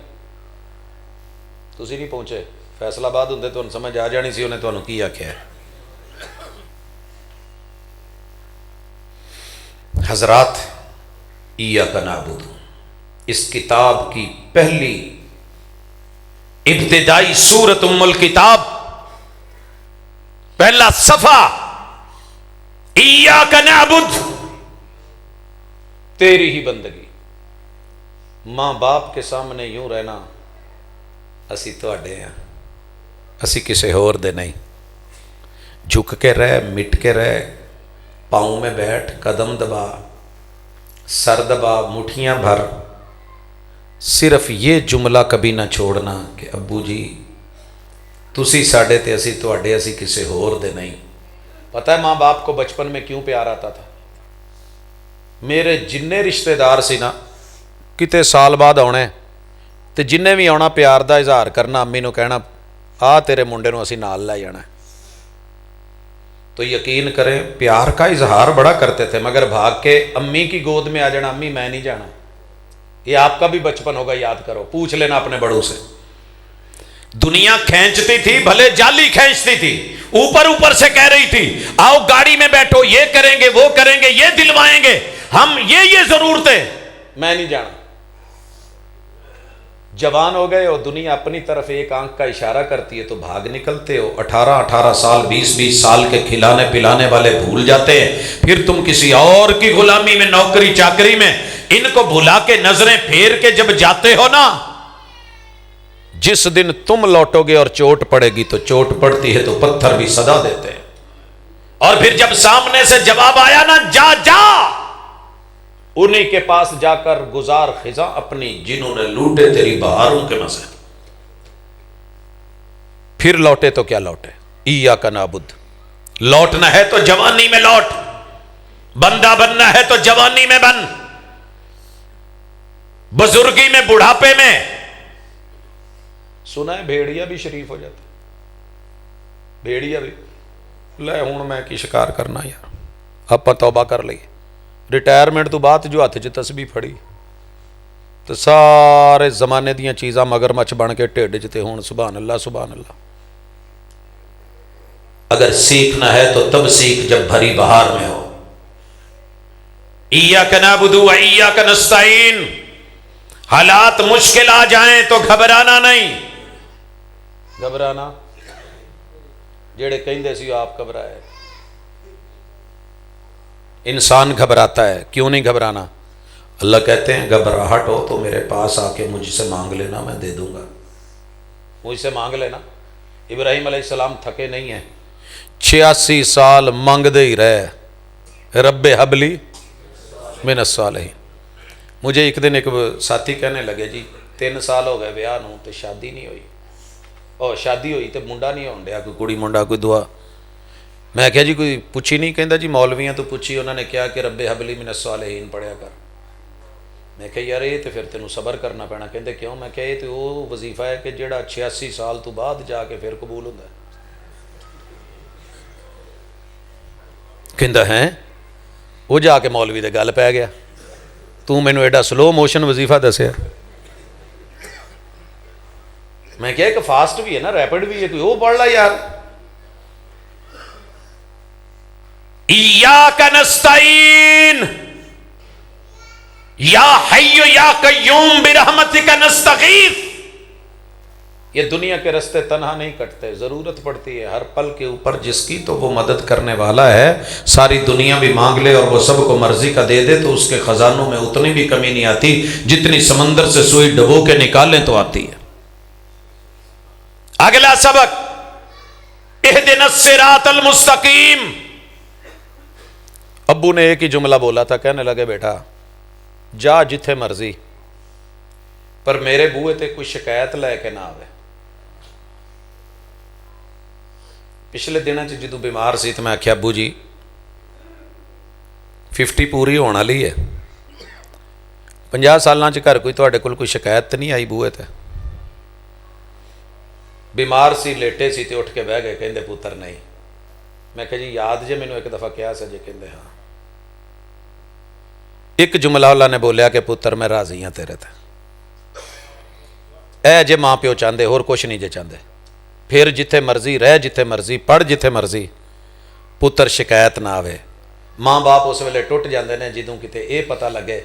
تسی نہیں پہنچے، فیصلہ آباد ہوندے تو سمجھ آ جانی سی انہیں تانوں کی آکھیا ہے. حضرات، ایاک نعبد اس کتاب کی پہلی ابتدائی سورت ام الکتاب، پہلا صفحہ، ایاک نعبد، تیری ہی بندگی. ماں باپ کے سامنے یوں رہنا اسی تواڈے ہیں، اسی کسی اور دے نہیں. جھک کے رہ، مٹ کے رہ، پاؤں میں بیٹھ، قدم دبا، سر دبا، مٹھیاں بھر. صرف یہ جملہ کبھی نہ چھوڑنا کہ ابو جی تسی ساڈے تے اسی تواڈے، اسی کسی اور دے نہیں. پتہ ہے ماں باپ کو بچپن میں کیوں پیار آتا تھا؟ میرے جننے رشتہ دار سی نا کتے سال بعد آنے تے جننے بھی آنا پیار دا اظہار کرنا، امی نو کہنا آ تیرے منڈے نو اسی نال لے جانا ہے. تو یقین کریں پیار کا اظہار بڑا کرتے تھے، مگر بھاگ کے امی کی گود میں آ جانا امی میں نہیں جانا. یہ آپ کا بھی بچپن ہوگا، یاد کرو، پوچھ لینا اپنے بڑوں سے. دنیا کھینچتی تھی، بھلے جالی کھینچتی تھی، اوپر اوپر سے کہہ رہی تھی آؤ گاڑی میں بیٹھو، یہ کریں گے وہ کریں گے، یہ دلوائیں گے ہم، یہ ضرورتیں، میں نہیں جانا. جوان ہو گئے ہو، دنیا اپنی طرف ایک آنکھ کا اشارہ کرتی ہے تو بھاگ نکلتے ہو. 18 سال 20 سال کے کھلانے پلانے والے بھول جاتے ہیں. پھر تم کسی اور کی غلامی میں، نوکری چاکری میں، ان کو بھلا کے نظریں پھیر کے جب جاتے ہو نا، جس دن تم لوٹو گے اور چوٹ پڑے گی تو چوٹ پڑتی ہے تو پتھر بھی صدا دیتے ہیں. اور پھر جب سامنے سے جواب آیا نا جا جا، انہی کے پاس جا کر گزار خزاں اپنی جنہوں نے لوٹے تیری بہاروں کے مزے. پھر لوٹے تو کیا لوٹے؟ ایاک نعبد. لوٹنا ہے تو جوانی میں لوٹ، بندہ بننا ہے تو جوانی میں بن، بزرگی میں، بڑھاپے میں. سنا ہے بھیڑیا بھی شریف ہو جاتا، بھیڑیا بھی لے ہوں میں کی شکار کرنا یار، آپ توبہ کر لئیے. ریٹائرمنٹ تو بعد جو ہاتھ چ تسبیح پھڑی تو سارے زمانے دیاں چیزاں مگر مچھ بن کے ٹھڈ چ تے ہون. سبحان اللہ سبحان اللہ. اگر سیکھنا ہے تو تب سیکھ جب بھری بہار میں ہو. ایاک نعبد و ایاک نستعین. حالات مشکل آ جائیں تو گھبرانا نہیں. گھبرانا جڑے کہندے سی آپ گھبرائے، انسان گھبراتا ہے، کیوں نہیں گھبرانا؟ اللہ کہتے ہیں گھبراہٹ ہو تو میرے پاس آ کے مجھ سے مانگ لینا، میں دے دوں گا، مجھ سے مانگ لینا۔ ابراہیم علیہ السلام تھکے نہیں ہیں، 86 سال مانگدے ہی رہے، رب حبلی من الصالحین۔ مجھے ایک دن ایک ساتھی کہنے لگے جی 3 سال ہو گئے بیاہ نوں تے شادی نہیں ہوئی، اور شادی ہوئی تے منڈا نہیں ہون ڈیا، کوئی کڑی منڈا کوئی دعا۔ میں کہا جی کوئی پوچھی نہیں؟ کہندا جی مولویاں تو پوچھی، انہوں نے کیا کہ رب حبلی من الصالحین پڑھیا کر۔ میں کہا یار یہ تو پھر تینوں صبر کرنا پینا۔ کہندے کیوں؟ میں کہا یہ تو وہ وظیفہ ہے کہ جڑا 86 سال تو بعد جا کے پھر قبول ہوتا ہے۔ کہندا ہے وہ جا کے مولوی دے گل پہ گیا، تو مینوں ایڈا سلو موشن وظیفہ دسیا۔ میں کہا کہ فاسٹ بھی ہے نا، ریپڈ بھی ہے، کوئی وہ پڑھ لا یار۔ ایاک نستعین یا حی یا قیوم برحمتک نستغیث۔ یہ دنیا کے رستے تنہا نہیں کٹتے، ضرورت پڑتی ہے ہر پل کے اوپر جس کی، تو وہ مدد کرنے والا ہے۔ ساری دنیا بھی مانگ لے اور وہ سب کو مرضی کا دے دے تو اس کے خزانوں میں اتنی بھی کمی نہیں آتی جتنی سمندر سے سوئی ڈبو کے نکالیں تو آتی ہے۔ اگلا سبق، اہدنا الصراط المستقیم۔ ابو نے ایک ہی جملہ بولا تھا، کہنے لگے بیٹا جا جتھے مرضی، پر میرے بوئے تے کوئی شکایت لے کے نہ آوے۔ پچھلے دنوں جدو بیمار سی تو میں آخیا ابو جی 50 پوری ہونے والی ہے، 50 سالاں گھر کوئی شکایت نہیں آئی بوئے تے؟ بیمار سی، لیٹے سی تے اٹھ کے بہ گئے، کہندے پتر نہیں۔ میں کہا جی یاد جے مینوں ایک دفعہ کیا سا جے؟ کہندے ہاں۔ ایک جملہ اللہ نے بولیا کہ پتر میں راضی ہاں تیرے تے، اے جے ماں پیو چاہندے، اور کچھ نہیں جے چاہندے، پھر جتھے مرضی رہ، جتھے مرضی پڑھ، جتھے مرضی، پتر شکایت نہ آوے۔ ماں باپ اس ویلے ٹوٹ جاندے نے جدوں کتے اے پتہ لگے۔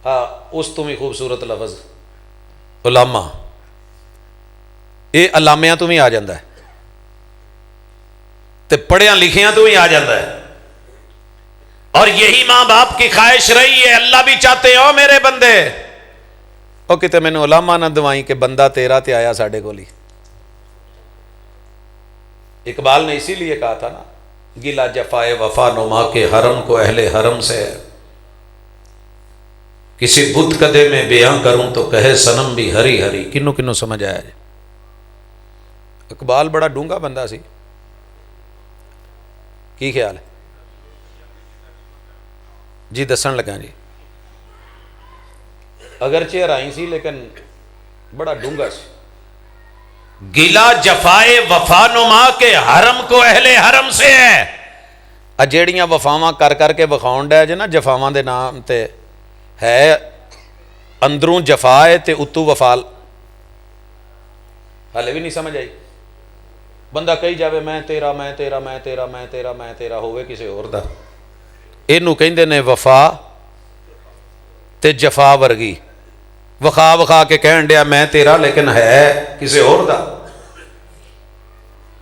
ہاں اس تو بھی خوبصورت لفظ علامہ، اے علامیاں تو بھی آ جاندہ ہے تے پڑھیاں لکھیاں تو ہی آ جاتا ہے۔ اور یہی ماں باپ کی خواہش رہی ہے، اللہ بھی چاہتے ہو میرے بندے او کتے میں نے علامہ نہ دوائیں کہ بندہ تیرا تے آیا ساڑھے کو لی۔ اقبال نے اسی لیے کہا تھا نا، گلا جفائے وفا نما کے حرم کو اہل حرم سے ہے، کسی بت کدے میں بیاں کروں تو کہے صنم بھی ہری ہری۔ کنوں کنوں سمجھ آیا جائے؟ اقبال بڑا ڈونگا بندہ سی، کی خیال ہے جی؟ دسن لگا جی، اگرچہ رائیں سی لیکن بڑا ڈونگا سی۔ گلا جفائے وفا نما کے حرم کو اہل حرم سے ہے۔ اجیڑیاں وفاواں کر کر کے وکھاؤن ڈے جے نا جفاواں دے نام تے، ہے اندروں جفا ہے تے اتو وفال۔ ہلے بھی نہیں سمجھ آئی؟ بندہ کہی جاوے میں تیرا میں تیرا میں تیرا میں تیرا میں تیرا ہوئے کسی اور دا، اینو کہندے نے وفا تے جفا ورگی۔ وخا وخا کے کہن ڈیا میں تیرا لیکن ہے کسی اور دا۔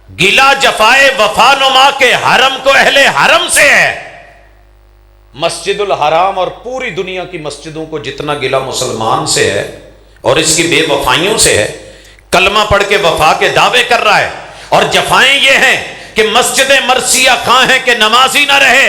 گلا جفائے وفا نما کے حرم کو اہل حرم سے ہے۔ مسجد الحرام اور پوری دنیا کی مسجدوں کو جتنا گلا مسلمان سے ہے اور اس کی بے وفائیوں سے ہے، کلمہ پڑھ کے وفا کے دعوے کر رہا ہے، اور جفائیں یہ ہیں کہ مسجد مرثیہ کہاں ہے کہ نمازی نہ رہے،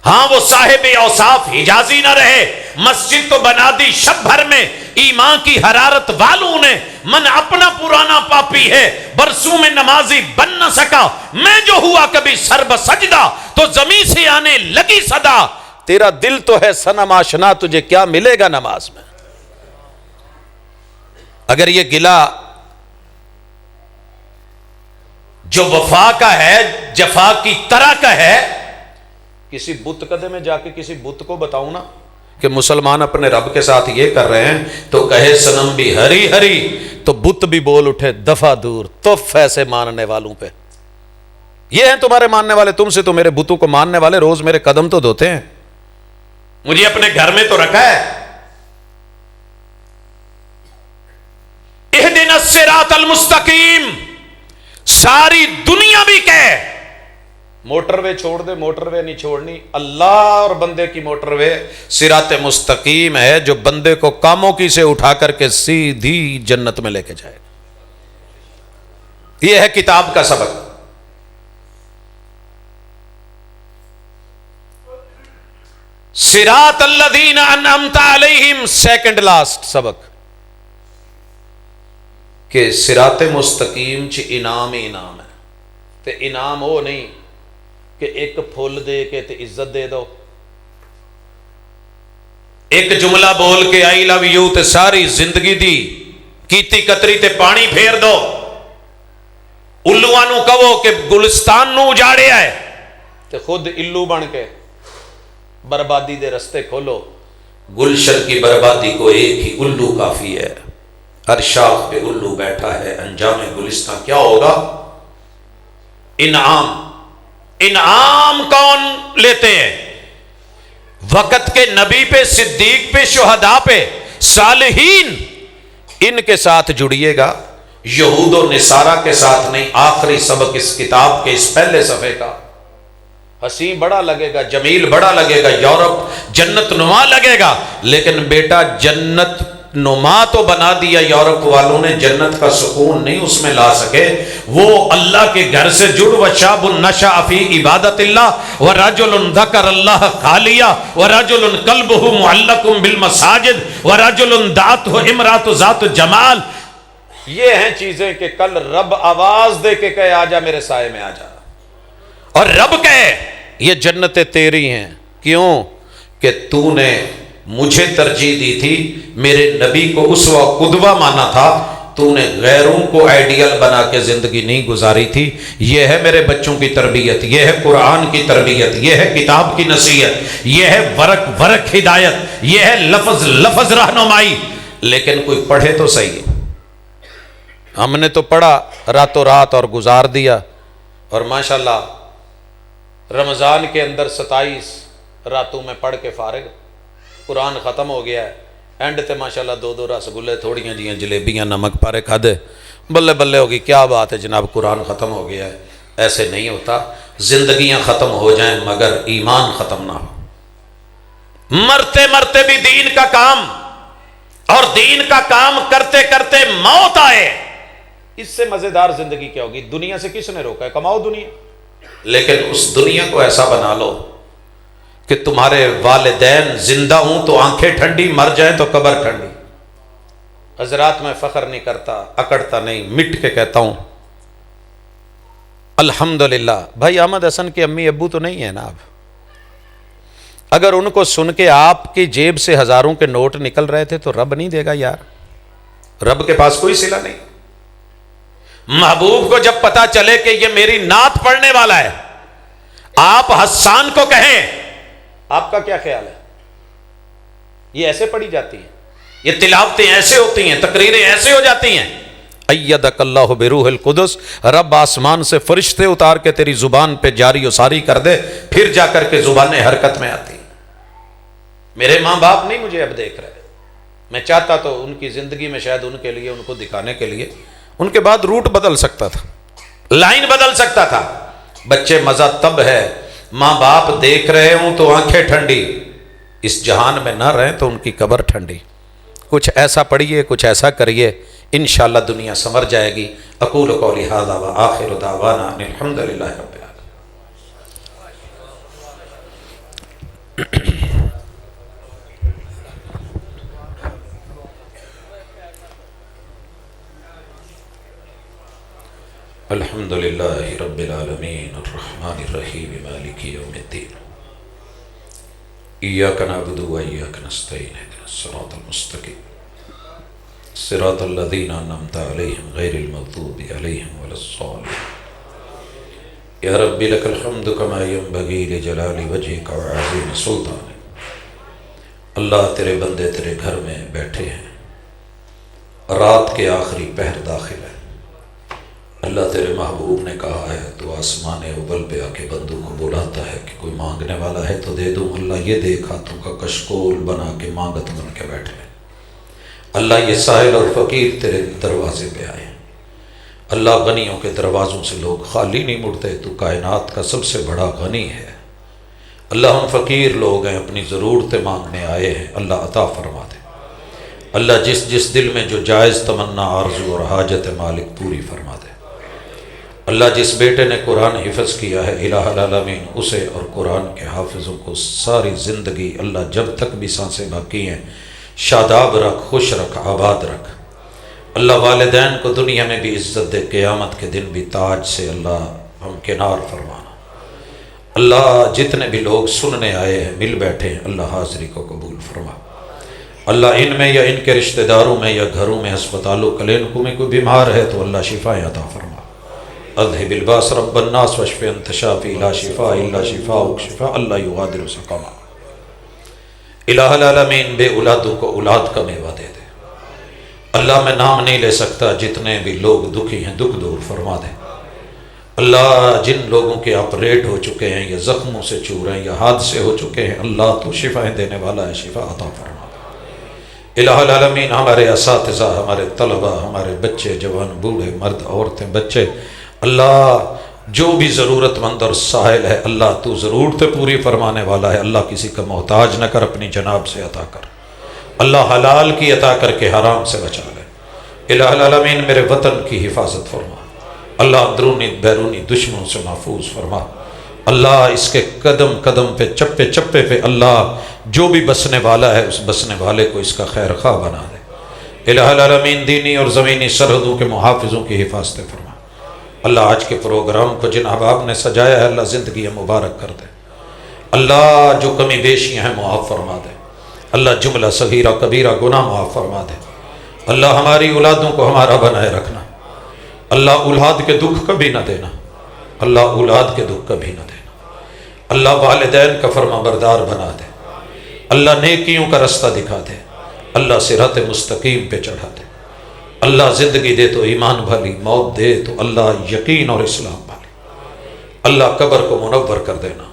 ہاں وہ صاحب اوصاف حجازی نہ رہے۔ مسجد تو بنا دی شب بھر میں ایمان کی حرارت والوں نے، من اپنا پرانا پاپی ہے برسوں میں نمازی بن نہ سکا، میں جو ہوا کبھی سر بسجدہ تو زمین سے آنے لگی صدا، تیرا دل تو ہے صنم آشنا تجھے کیا ملے گا نماز میں۔ اگر یہ گلا جو وفا کا ہے، جفا کی طرح کا ہے، کسی بت کدے میں جا کے کسی بت کو بتاؤں نا کہ مسلمان اپنے رب کے ساتھ یہ کر رہے ہیں تو کہے صنم بھی ہری ہری، تو بت بھی بول اٹھے دفع دور، تف ایسے ماننے والوں پہ۔ یہ ہیں تمہارے ماننے والے، تم سے تو میرے بتوں کو ماننے والے روز میرے قدم تو دھوتے ہیں، مجھے اپنے گھر میں تو رکھا ہے۔ اہدنا الصراط المستقیم، ساری دنیا بھی کہے موٹر وے چھوڑ دے، موٹر وے نہیں چھوڑنی، اللہ اور بندے کی موٹر وے صراط مستقیم ہے جو بندے کو کاموں کی سے اٹھا کر کے سیدھی جنت میں لے کے جائے. یہ ہے کتاب کا سبق. صراط الذین انعمت علیہم، سیکنڈ لاسٹ سبق کہ صراط مستقیم چ انعام ہی انعام ہے. تے انعام وہ نہیں کہ ایک پھول دے کے تے عزت دے دو، ایک جملہ بول کے آئی لو یو تے ساری زندگی دی کیتی کتری تے پانی پھیر دو. الوآں نو کہو کہ گلستان نو اجاڑیا ہے تے خود الو بن کے بربادی دے رستے کھولو. گلشن کی بربادی کو ایک ہی الو کافی ہے. ہر شاخ پہ الو بیٹھا ہے، انجام گلستان کیا ہوگا؟ انعام. انعام کون لیتے ہیں؟ وقت کے نبی پہ، صدیق پہ، شہداء پہ، صالحین. ان کے ساتھ جڑیے گا، یہود و نصارہ کے ساتھ نہیں. آخری سبق اس کتاب کے اس پہلے صفحے کا. حسین بڑا لگے گا، جمیل بڑا لگے گا، یورپ جنت نما لگے گا، لیکن بیٹا جنت نما تو بنا دیا یورپ والوں نے، جنت کا سکون نہیں اس میں لا سکے. وہ اللہ کے گھر سے جڑ، وشاب نشأ فی عبادت اللہ ورجل ذکر اللہ خالیا ورجل قلبہ معلق بالمساجد ورجل دعته امرأة ذات جمال. یہ ہیں چیزیں کہ کل رب آواز دے کے کہے آجا میرے سائے میں آجا، اور رب کہے یہ جنتیں تیری ہیں. کیوں؟ کہ تو نے مجھے ترجیح دی تھی، میرے نبی کو اسوہ قدوہ مانا تھا، تو نے غیروں کو آئیڈیل بنا کے زندگی نہیں گزاری تھی. یہ ہے میرے بچوں کی تربیت، یہ ہے قرآن کی تربیت، یہ ہے کتاب کی نصیحت، یہ ہے ورق ورق ہدایت، یہ ہے لفظ لفظ رہنمائی. لیکن کوئی پڑھے تو صحیح. ہم نے تو پڑھا راتوں رات اور گزار دیا، اور ماشاءاللہ رمضان کے اندر 27 راتوں میں پڑھ کے فارغ، قرآن ختم ہو گیا ہے. اینڈ تے ماشاءاللہ 2 رسگلے، تھوڑیاں جیاں جلیبیاں نمک پارے کھادے، بلے بلے ہوگی. کیا بات ہے جناب، قرآن ختم ہو گیا ہے. ایسے نہیں ہوتا. زندگیاں ختم ہو جائیں مگر ایمان ختم نہ ہو. مرتے مرتے بھی دین کا کام، اور دین کا کام کرتے کرتے موت آئے، اس سے مزیدار زندگی کیا ہوگی؟ دنیا سے کس نے روکا ہے؟ کماؤ دنیا، لیکن اس دنیا کو ایسا بنا لو کہ تمہارے والدین زندہ ہوں تو آنکھیں ٹھنڈی، مر جائیں تو قبر ٹھنڈی. حضرات میں فخر نہیں کرتا، اکڑتا نہیں، مٹ کے کہتا ہوں الحمدللہ. بھائی احمد حسن کے امی ابو تو نہیں ہیں نا اب؟ اگر ان کو سن کے آپ کی جیب سے ہزاروں کے نوٹ نکل رہے تھے تو رب نہیں دے گا یار؟ رب کے پاس کوئی صلہ نہیں. محبوب کو جب پتا چلے کہ یہ میری نعت پڑھنے والا ہے، آپ حسان کو کہیں، آپ کا کیا خیال ہے؟ یہ ایسے پڑھی جاتی ہیں، یہ تلاوتیں ایسے ہوتی ہیں، تقریریں ایسے ہو جاتی ہیں. ایدک اللہ بروح القدس، رب آسمان سے فرشتے اتار کے تیری زبان پہ جاری و ساری کر دے، پھر جا کر کے زبانیں حرکت میں آتی. میرے ماں باپ نہیں مجھے اب دیکھ رہے، میں چاہتا تو ان کی زندگی میں شاید ان کے لیے، ان کو دکھانے کے لیے، ان کے بعد روٹ بدل سکتا تھا، لائن بدل سکتا تھا. بچے مزہ تب ہے ماں باپ دیکھ رہے ہوں تو آنکھیں ٹھنڈی، اس جہان میں نہ رہیں تو ان کی قبر ٹھنڈی. کچھ ایسا پڑھیے، کچھ ایسا کریے، انشاءاللہ دنیا سنور جائے گی. اقول قولی ھذا وآخر دعوانا ان الحمدللہ رب العالمین. الحمدللہ رب العالمین الرحمن الرحیم مالک یوم الدین ایاک نعبد و ایاک نستعین اهدنا الصراط المستقیم صراط الذین انعمت علیہم غیر المغضوب علیہم ولا الضالین. یا رب لک الحمد کما ینبغی لجلال وجہک وعظیم سلطانک. اللہ تیرے بندے تیرے گھر میں بیٹھے ہیں، رات کے آخری پہر داخل ہے. اللہ تیرے محبوب نے کہا ہے تو آسمان اول پہ آ کے بندوں کو بلاتا ہے کہ کوئی مانگنے والا ہے تو دے دوں. اللہ یہ دیکھ ہاتھوں کا کشکول بنا کے مانگت بن کے بیٹھے. اللہ یہ سائل اور فقیر تیرے دروازے پہ آئے. اللہ غنیوں کے دروازوں سے لوگ خالی نہیں مڑتے، تو کائنات کا سب سے بڑا غنی ہے۔ اللہ ہم فقیر لوگ ہیں، اپنی ضرورتیں مانگنے آئے ہیں، اللہ عطا فرما دے۔ اللہ جس جس دل میں جو جائز تمنا، آرزو اور حاجت مالک پوری فرما دے۔ اللہ جس بیٹے نے قرآن حفظ کیا ہے، الہ العالمین اسے اور قرآن کے حافظوں کو ساری زندگی اللہ جب تک بھی سانسیں باقی ہیں شاداب رکھ، خوش رکھ، آباد رکھ۔ اللہ والدین کو دنیا میں بھی عزت دے، قیامت کے دن بھی تاج سے اللہ ہمکنار فرمانا۔ اللہ جتنے بھی لوگ سننے آئے ہیں، مل بیٹھے ہیں، اللہ حاضری کو قبول فرما۔ اللہ ان میں یا ان کے رشتہ داروں میں یا گھروں میں، ہسپتالوں کلینکوں میں کوئی بیمار ہے تو اللہ شفائیں عطا فرما۔ اذهب الباس رب الناس واشف انت شافی لا شفاء الا شفاءک شفاء اللہ یغادر سقما۔ الہ العالمین بے اولادوں کو اولاد کا میوہ دے دے۔ اللہ میں نام نہیں لے سکتا، جتنے بھی لوگ دکھی ہیں دکھ دور فرما دے۔ اللہ جن لوگوں کے آپریٹ ہو چکے ہیں یا زخموں سے چور ہیں یا حادثے ہو چکے ہیں، اللہ تو شفائیں دینے والا ہے، شفا عطا فرما۔ الہ العالمین ہمارے اساتذہ، ہمارے طلبہ، ہمارے بچے، جوان، بوڑھے، مرد، عورتیں، بچے، اللہ جو بھی ضرورت مند اور سائل ہے، اللہ تو ضرورتیں پوری فرمانے والا ہے۔ اللہ کسی کا محتاج نہ کر، اپنی جناب سے عطا کر۔ اللہ حلال کی عطا کر کے حرام سے بچا لے۔ الہ العالمین میرے وطن کی حفاظت فرما۔ اللہ اندرونی بیرونی دشمنوں سے محفوظ فرما۔ اللہ اس کے قدم قدم پہ، چپے چپے پہ، اللہ جو بھی بسنے والا ہے اس بسنے والے کو اس کا خیر خواہ بنا دے۔ الہ العالمین دینی اور زمینی سرحدوں کے محافظوں کی حفاظت فرما۔ اللہ آج کے پروگرام کو جن احباب نے سجایا ہے، اللہ زندگی مبارک کر دے۔ اللہ جو کمی بیشیاں ہیں معاف فرما دے۔ اللہ جملہ صغیرہ کبیرہ گناہ معاف فرما دے۔ اللہ ہماری اولادوں کو ہمارا بنائے رکھنا۔ اللہ اولاد کے دکھ کبھی نہ دینا۔ اللہ اولاد کے دکھ کبھی نہ دینا۔ اللہ والدین کا فرما بردار بنا دے۔ اللہ نیکیوں کا رستہ دکھا دے۔ اللہ صراط مستقیم پہ چڑھا دے۔ اللہ زندگی دے تو ایمان بھالی، موت دے تو اللہ یقین اور اسلام بھالی۔ اللہ قبر کو منور کر دینا،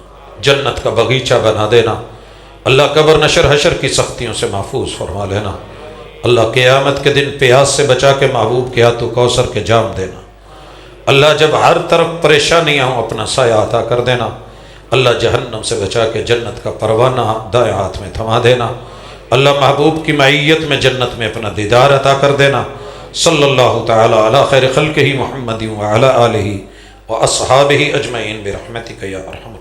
جنت کا باغیچہ بنا دینا۔ اللہ قبر نشر حشر کی سختیوں سے محفوظ فرما لینا۔ اللہ قیامت کے دن پیاس سے بچا کے محبوب کے ہاتھوں کوثر کے جام دینا۔ اللہ جب ہر طرف پریشانیاں ہوں اپنا سایہ عطا کر دینا۔ اللہ جہنم سے بچا کے جنت کا پروانہ دائیں ہاتھ میں تھما دینا۔ اللہ محبوب کی معیت میں جنت میں اپنا دیدار عطا کر دینا۔ صلی اللہ تعالی علی خیر خلقہ محمد وعلی آلہ واصحابہ اجمعین برحمتک یا ارحم